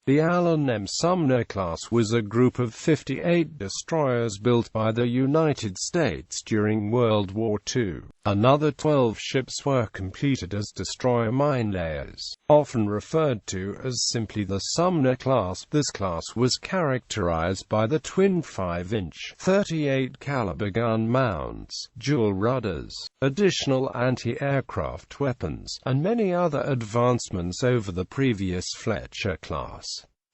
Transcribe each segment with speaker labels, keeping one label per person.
Speaker 1: The Allen M.Sumner class was a group of 58 destroyers built by the United States during World War II. Another 12 ships were completed as destroyer minelayers, often referred to as simply the Sumner class. This class was characterized by the twin 5-inch, 38-caliber gun mounts, dual rudders, additional anti-aircraft weapons, and many other advancements over the previous Fletcher class.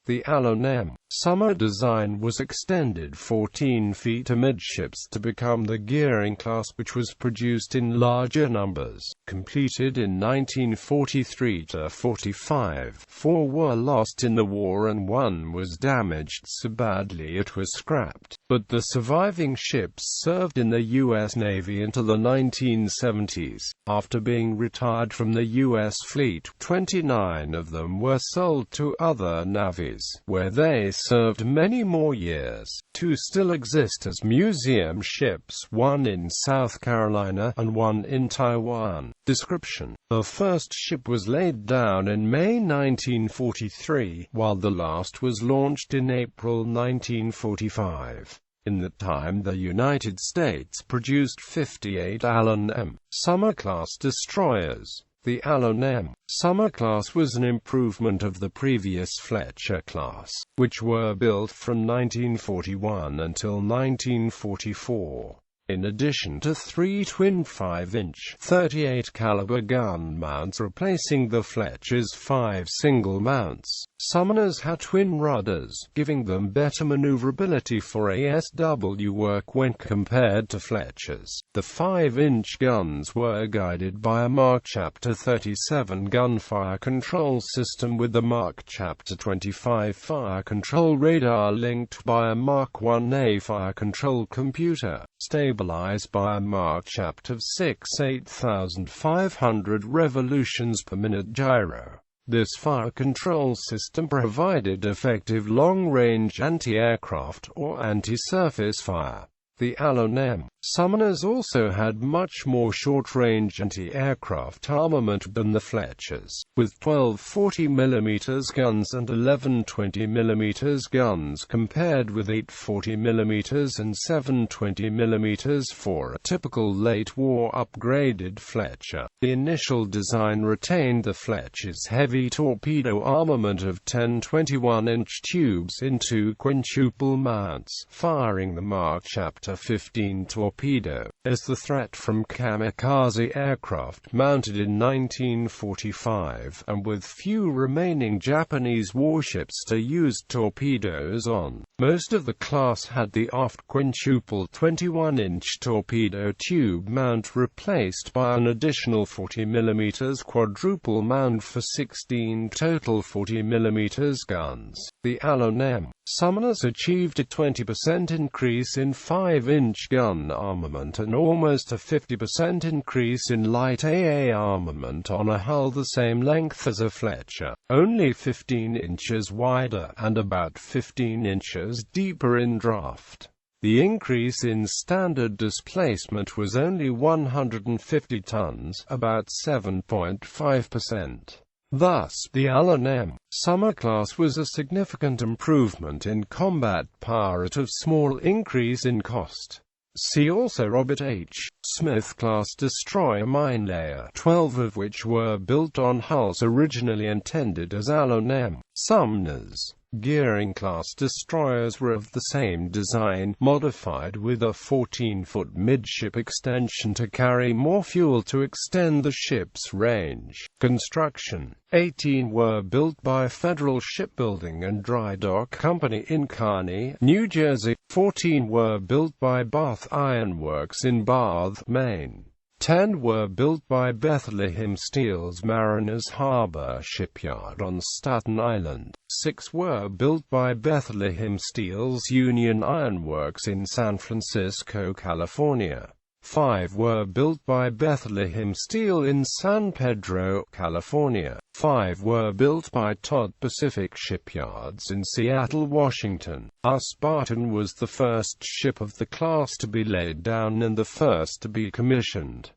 Speaker 1: The Allen M.Sumner design was extended 14 feet amidships to become the gearing class, which was produced in larger numbers. Completed in 1943–45, 4 were lost in the war and 1 was damaged so badly it was scrapped, but the surviving ships served in the U.S. Navy until the 1970s. After being retired from the U.S. fleet, 29 of them were sold to other navies, where they served many more years. 2 still exist as museum ships, 1 in South Carolina and 1 in Taiwan. Description: the first ship was laid down in May 1943, while the last was launched in April 1945. In that time the United States produced 58 Allen M.Sumner class destroyers. The Allen M.Sumner class was an improvement of the previous Fletcher class, which were built from 1941 until 1944. In addition to 3 twin 5-inch, 38-caliber gun mounts replacing the Fletcher's 5 single mounts, Sumners had twin rudders, giving them better maneuverability for ASW work when compared to Fletcher's. The 5-inch guns were guided by a Mark Chapter 37 gunfire control system with the Mark Chapter 25 fire control radar linked by a Mark 1A fire control computer, stabilized by a Mark Chapter 6 8,500 revolutions per minute gyro. This fire control system provided effective long-range anti-aircraft or anti-surface fire. The Allen M.Sumners also had much more short-range anti-aircraft armament than the Fletchers, with 12 40mm guns and 11 20mm guns compared with 8 40mm and 7 20mm for a typical late-war upgraded Fletcher. The initial design retained the Fletcher's heavy torpedo armament of 10 21-inch tubes in 2 quintuple mounts, firing the Mark Chapter 15 torpedo, as the threat from kamikaze aircraft mounted in 1945, and with few remaining Japanese warships to use torpedoes on. Most of the class had the aft quintuple 21-inch torpedo tube mount replaced by an additional 40mm quadruple mount for 16 total 40mm guns. The Allen M.Sumners achieved a 20% increase in 5-inch gun armament and almost a 50% increase in light AA armament on a hull the same length as a Fletcher, only 15 inches wider and about 15 inches deeper in draft. The increase in standard displacement was only 150 tons, about 7.5%. Thus, the Allen M.Sumner class was a significant improvement in combat power at a small increase in cost. See also Robert H. Smith class destroyer minelayer, 12 of which were built on hulls originally intended as Allen M.Sumners. Gearing class destroyers were of the same design, modified with a 14-foot midship extension to carry more fuel to extend the ship's range. Construction: 18 were built by Federal Shipbuilding and Dry Dock Company in Kearny, New Jersey. 14 were built by Bath Iron Works in Bath, Maine. 10 were built by Bethlehem Steel's Mariners Harbor Shipyard on Staten Island. 6 were built by Bethlehem Steel's Union Iron Works in San Francisco, California. 5 were built by Bethlehem Steel in San Pedro, California. 5 were built by Todd Pacific Shipyards in Seattle, Washington. Spartan was the first ship of the class to be laid down and the first to be commissioned.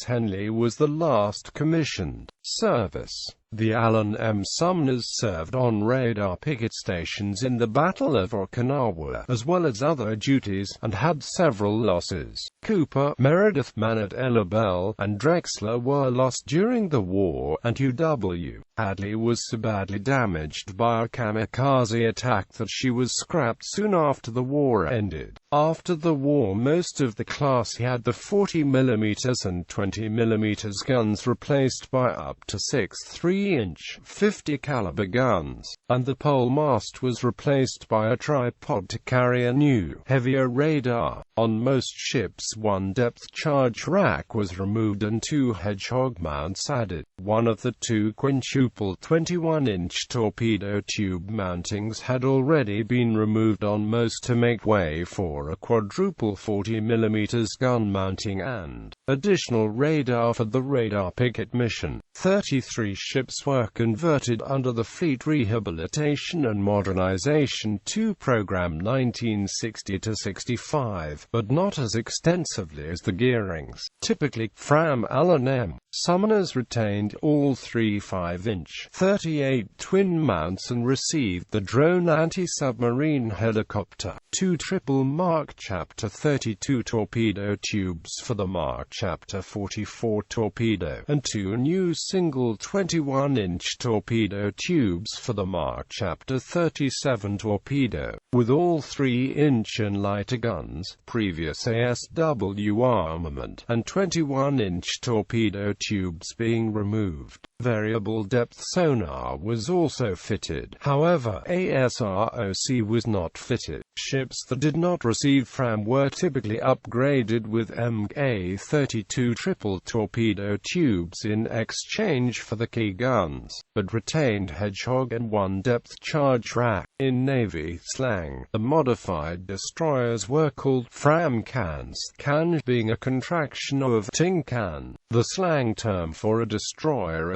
Speaker 1: Henley was the last commissioned. Service: The Allen M. Sumners served on radar picket stations in the Battle of Okinawa, as well as other duties, and had several losses. Cooper, Meredith Mannert, Ella Bell, and Drexler were lost during the war, and UW. Hadley was so badly damaged by a kamikaze attack that she was scrapped soon after the war ended. After the war, most of the class had the 40mm and 20mm guns replaced by up to 6 3-inch, 50-caliber guns, and the pole mast was replaced by a tripod to carry a new, heavier radar. On most ships, one depth charge rack was removed and 2 hedgehog mounts added. One of the 2 quintuple 21-inch torpedo tube mountings had already been removed on most to make way for a quadruple 40mm gun mounting and additional radar for the radar picket mission. 33 ships were converted under the Fleet Rehabilitation and Modernization II program 1960-65, but not as extensively as the gearings. Typically, Fram Allen M. Sumners retained all 3 5-inch, 38 twin mounts and received the drone anti-submarine helicopter, 2 triple Mark Chapter 32 torpedo tubes for the Mark Chapter 44 torpedo, and 2 new single 21-inch torpedo tubes for the Mark Chapter 37 torpedo, with all 3-inch and lighter guns, previous ASW armament, and 21-inch torpedo tubes being removed. Variable depth sonar was also fitted. However, ASROC was not fitted. Ships that did not receive Fram were typically upgraded with MK-32 triple torpedo tubes in exchange for the key guns, but retained Hedgehog and 1 depth charge rack. In Navy slang, the modified destroyers were called Fram cans, can being a contraction of tin can, the slang term for a destroyer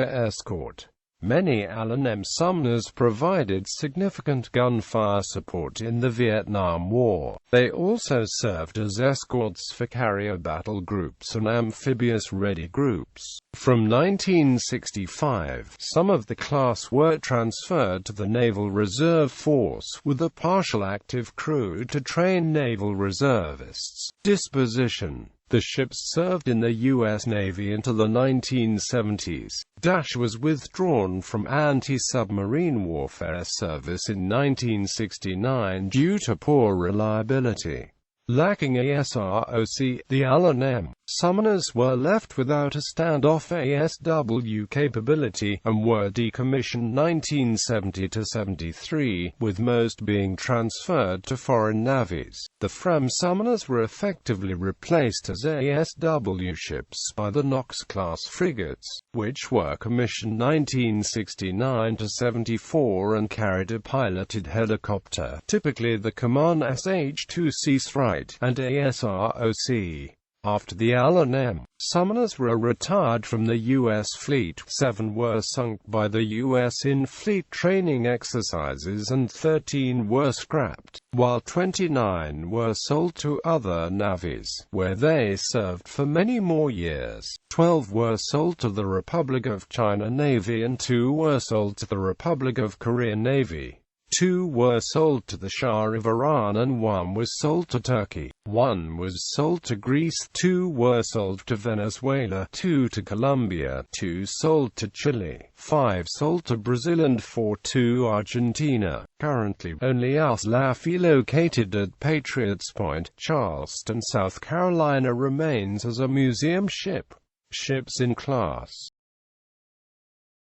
Speaker 1: escort. Many Allen M. Sumners provided significant gunfire support in the Vietnam War. They also served as escorts for carrier battle groups and amphibious ready groups. From 1965, some of the class were transferred to the Naval Reserve Force, with a partial active crew to train naval reservists. Disposition. The ships served in the U.S. Navy until the 1970s. Dash was withdrawn from anti-submarine warfare service in 1969 due to poor reliability. Lacking ASROC, the Allen M. Sumners were left without a standoff ASW capability, and were decommissioned 1970-73, with most being transferred to foreign navies. The Fram Sumners were effectively replaced as ASW ships by the Knox-class frigates, which were commissioned 1969-74 and carried a piloted helicopter, typically the Command SH-2C Thrite, and ASROC. After the Allen M. Sumners were retired from the U.S. fleet, 7 were sunk by the U.S. in fleet training exercises and 13 were scrapped, while 29 were sold to other navies, where they served for many more years. 12 were sold to the Republic of China Navy and 2 were sold to the Republic of Korea Navy. 2 were sold to the Shah of Iran and 1 was sold to Turkey. 1 was sold to Greece, 2 were sold to Venezuela, 2 to Colombia, 2 sold to Chile, 5 sold to Brazil and 4 to Argentina. Currently, only Auslafi, located at Patriots Point, Charleston, South Carolina, remains as a museum ship. Ships in class.